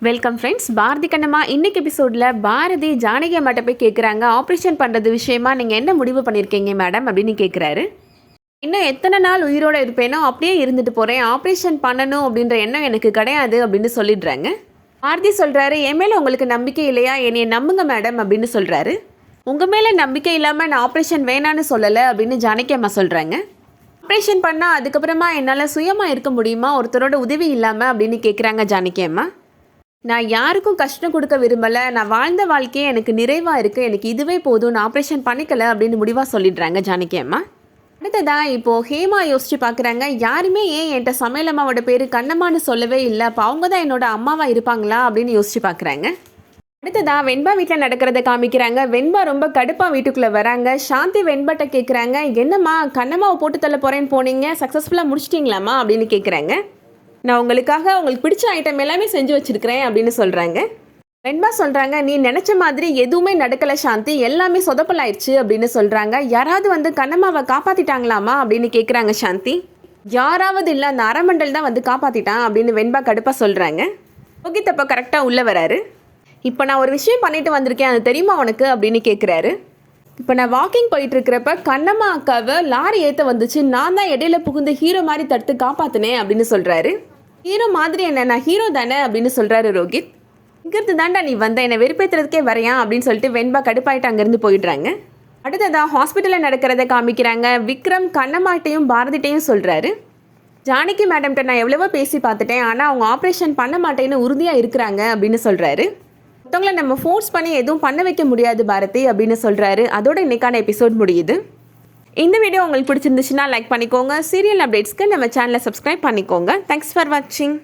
Welcome friends. Bharathi Kannamma இன்னைக்கு எபிசோடில் பாரதி ஜானகி அம்மாட்ட போய் கேட்குறாங்க, ஆப்ரேஷன் பண்ணுறது விஷயமா நீங்கள் என்ன முடிவு பண்ணியிருக்கீங்க மேடம் அப்படின்னு கேட்குறாரு. இன்னும் எத்தனை நாள் உயிரோடு இருப்பேனோ அப்படியே இருந்துட்டு போகிறேன், ஆப்ரேஷன் பண்ணணும் அப்படின்ற எண்ணம் எனக்கு கிடையாது அப்படின்னு சொல்லிடுறாங்க. பாரதி சொல்கிறாரு, என் மேலே உங்களுக்கு நம்பிக்கை இல்லையா, என்னையை நம்புங்க மேடம் அப்படின்னு சொல்கிறாரு. உங்கள் மேலே நம்பிக்கை இல்லாமல் நான் ஆப்ரேஷன் வேணான்னு சொல்லலை அப்படின்னு ஜானகி அம்மா சொல்கிறாங்க. ஆப்ரேஷன் பண்ணால் அதுக்கப்புறமா என்னால் சுயமாக இருக்க முடியுமா ஒருத்தரோட உதவி இல்லாமல் அப்படின்னு கேட்குறாங்க ஜானகி அம்மா. நான் யாருக்கும் கஷ்டம் கொடுக்க விரும்பலை, நான் வாழ்ந்த வாழ்க்கையே எனக்கு நிறைவாக இருக்குது, எனக்கு இதுவே போதும், நான் ஆப்ரேஷன் பண்ணிக்கல அப்படின்னு முடிவாக சொல்லிடுறாங்க ஜானகி அம்மா. அடுத்ததான் இப்போது ஹேமா யோசிச்சு பார்க்குறாங்க, யாருமே ஏன் என்கிட்ட சமையல் அம்மாவோட பேர் கண்ணம்மான்னு சொல்லவே இல்லை, அப்போ அவங்க தான் என்னோட அம்மாவாக இருப்பாங்களா அப்படின்னு யோசிச்சு பார்க்குறாங்க. அடுத்ததான் வெண்பா வீட்டில் நடக்கிறத காமிக்கிறாங்க. வெண்பா ரொம்ப கடுப்பாக வீட்டுக்குள்ளே வராங்க. சாந்தி வெண்பாட்ட கேட்குறாங்க, என்னம்மா கண்ணம்மாவை போட்டு தள்ள போகிறேன்னு போனீங்க, சக்ஸஸ்ஃபுல்லாக முடிச்சிட்டிங்களாம்மா அப்படின்னு கேட்குறாங்க. நான் உங்களுக்கு பிடிச்ச ஐட்டம் எல்லாமே செஞ்சு வச்சுருக்கிறேன் அப்படின்னு சொல்கிறாங்க. வெண்பா சொல்கிறாங்க, நீ நினச்ச மாதிரி எதுவுமே நடக்கலை சாந்தி, எல்லாமே சொதப்பலாயிடுச்சு அப்படின்னு சொல்கிறாங்க. யாராவது வந்து கண்ணம்மாவை காப்பாற்றிட்டாங்களாமா அப்படின்னு கேட்குறாங்க சாந்தி. யாராவது இல்லை, அந்த அரமண்டல் தான் வந்து காப்பாற்றிட்டான் அப்படின்னு வெண்பா கடுப்பாக சொல்கிறாங்க. ரோஹித் அப்போ கரெக்டாக உள்ளே வராரு. இப்போ நான் ஒரு விஷயம் பண்ணிட்டு வந்திருக்கேன், அது தெரியுமா உனக்கு அப்படின்னு கேட்குறாரு. இப்போ நான் வாக்கிங் போயிட்டுருக்கிறப்ப கண்ணம்மா அக்காவை லாரி ஏற்ற வந்துச்சு, நான் தான் இடையில புகுந்து ஹீரோ மாதிரி தடுத்து காப்பாற்றினேன் அப்படின்னு சொல்கிறாரு. ஹீரோ மாதிரி என்ன, நான் ஹீரோ தானே அப்படின்னு சொல்கிறாரு ரோஹித். இங்கிருந்து தாண்டா நீ வந்த, என்னை வெறுப்பேற்றுறதுக்கே வரையா அப்படின்னு சொல்லிட்டு வெண்பா கடுப்பாயிட்டு அங்கேருந்து போயிடுறாங்க. அடுத்ததான் ஹாஸ்பிட்டலில் நடக்கிறத காமிக்கிறாங்க. விக்ரம் கண்ணம்மாட்டையும் பாரதிட்டையும் சொல்கிறாரு, ஜானகி மேடம்கிட்ட நான் எவ்வளவோ பேசி பார்த்துட்டேன், ஆனால் அவங்க ஆப்ரேஷன் பண்ண மாட்டேன்னு உறுதியாக இருக்கிறாங்க அப்படின்னு சொல்கிறாரு. மற்றவங்கள நம்ம ஃபோர்ஸ் பண்ணி எதுவும் பண்ண வைக்க முடியாது பாரதி அப்படின்னு சொல்கிறாரு. அதோட இன்னைக்கான எபிசோட் முடியுது. இந்த வீடியோ உங்களுக்கு பிடிச்சிருந்துச்சுன்னா லைக் பண்ணிக்கோங்க. சீரியல் அப்டேட்ஸ்க்கு நம்ம சேனலை சப்ஸ்கிரைப் பண்ணிக்கோங்க. தேங்க்ஸ் ஃபார் வாட்சிங்.